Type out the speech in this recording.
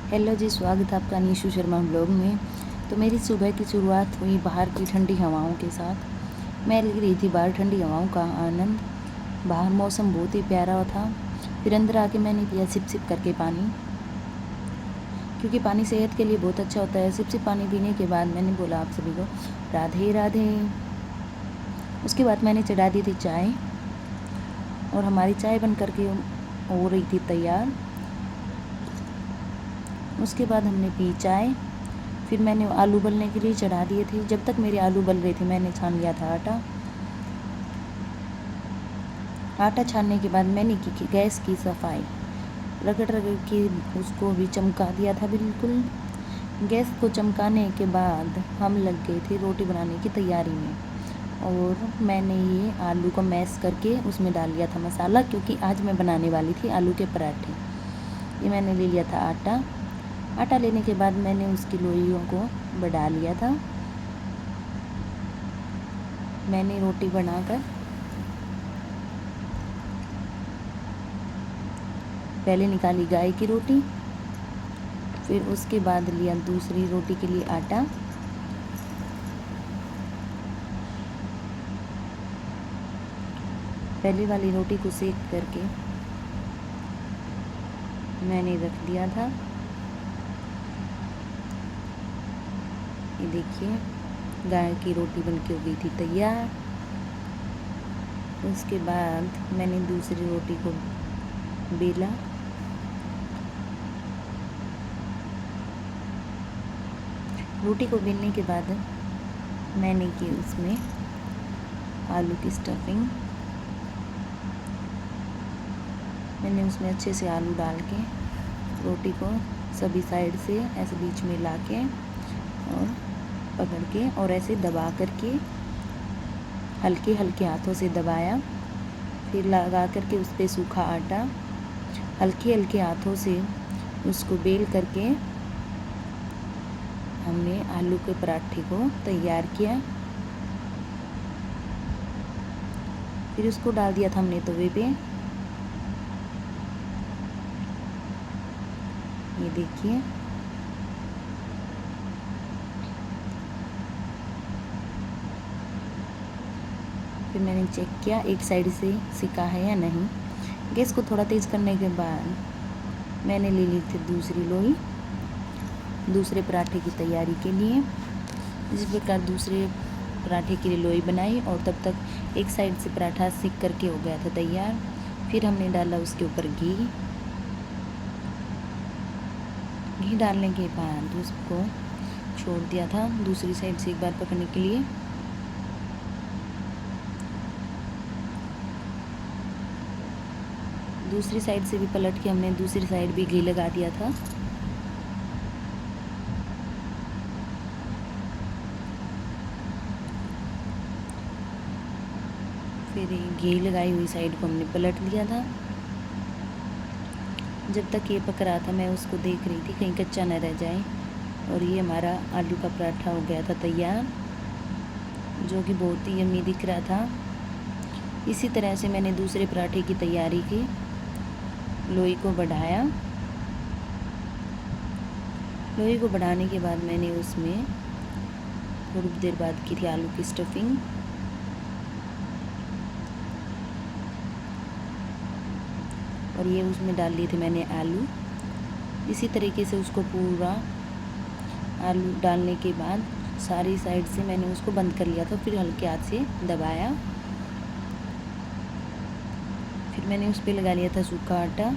Hello जी, स्वागत है आपका निशु शर्मा ब्लॉग में। तो मेरी सुबह की शुरुआत हुई बाहर की ठंडी हवाओं के साथ। मैं ले रही थी बाहर ठंडी हवाओं का आनंद। बाहर मौसम बहुत ही प्यारा था। फिर अंदर आके मैंने पिया सिप सिप करके पानी, क्योंकि पानी सेहत के लिए बहुत अच्छा होता है। सिप सिप पानी पीने के बाद मैंने बोला आप सभी को राधे राधे। उसके बाद मैंने चढ़ा दी थी चाय, और हमारी चाय बन करके हो रही थी तैयार। उसके बाद हमने पी चाय। फिर मैंने आलू उबलने के लिए चढ़ा दिए थे। जब तक मेरे आलू उबल रहे थे मैंने छान लिया था आटा छानने के बाद मैंने की गैस की सफाई, रगड़ रगड़ के उसको भी चमका दिया था बिल्कुल। गैस को चमकाने के बाद हम लग गए थे रोटी बनाने की तैयारी में, और मैंने ये आलू को मैश करके उसमें डाल लिया था मसाला, क्योंकि आज मैं बनाने वाली थी आलू के पराठे। ये मैंने ले लिया था आटा लेने के बाद मैंने उसकी लोइयों को बढ़ा लिया था। मैंने रोटी बनाकर पहले निकाली गाय की रोटी, फिर उसके बाद लिया दूसरी रोटी के लिए आटा। पहली वाली रोटी को सेक करके मैंने रख दिया था। ये देखिए गाय की रोटी बनके हो गई थी तैयार। उसके बाद मैंने दूसरी रोटी को बेला। रोटी को बेलने के बाद मैंने की उसमें आलू की स्टफिंग। मैंने उसमें अच्छे से आलू डाल के रोटी को सभी साइड से ऐसे बीच में ला के और पकड़ के और ऐसे दबा करके हल्के हल्के हाथों से दबाया। फिर लगा करके उस पर सूखा आटा हल्के हल्के हाथों से उसको बेल करके हमने आलू के पराठे को तैयार किया। फिर उसको डाल दिया था हमने तवे पे। ये देखिए फिर मैंने चेक किया एक साइड से सिका है या नहीं। गैस को थोड़ा तेज़ करने के बाद मैंने ले ली थी दूसरी लोई दूसरे पराठे की तैयारी के लिए। इस प्रकार दूसरे पराठे के लिए लोई बनाई, और तब तक एक साइड से पराठा सिक करके हो गया था तैयार। फिर हमने डाला उसके ऊपर घी डालने के बाद उसको छोड़ दिया था दूसरी साइड से एक बार पकने के लिए। दूसरी साइड से भी पलट के हमने दूसरी साइड भी घी लगा दिया था। फिर घी लगाई हुई साइड को हमने पलट लिया था। जब तक ये पक रहा था मैं उसको देख रही थी कहीं कच्चा न रह जाए, और ये हमारा आलू का पराठा हो गया था तैयार, जो कि बहुत ही यम्मी दिख रहा था। इसी तरह से मैंने दूसरे पराठे की तैयारी की। लोई को बढ़ाया। लोई को बढ़ाने के बाद मैंने उसमें थोड़ी देर बाद की थी आलू की स्टफिंग। और ये उसमें डाल लिए थे मैंने आलू। इसी तरीके से उसको पूरा आलू डालने के बाद सारी साइड से मैंने उसको बंद कर लिया था। फिर हल्के हाथ से दबाया। फिर मैंने उस पर लगा लिया था सूखा आटा।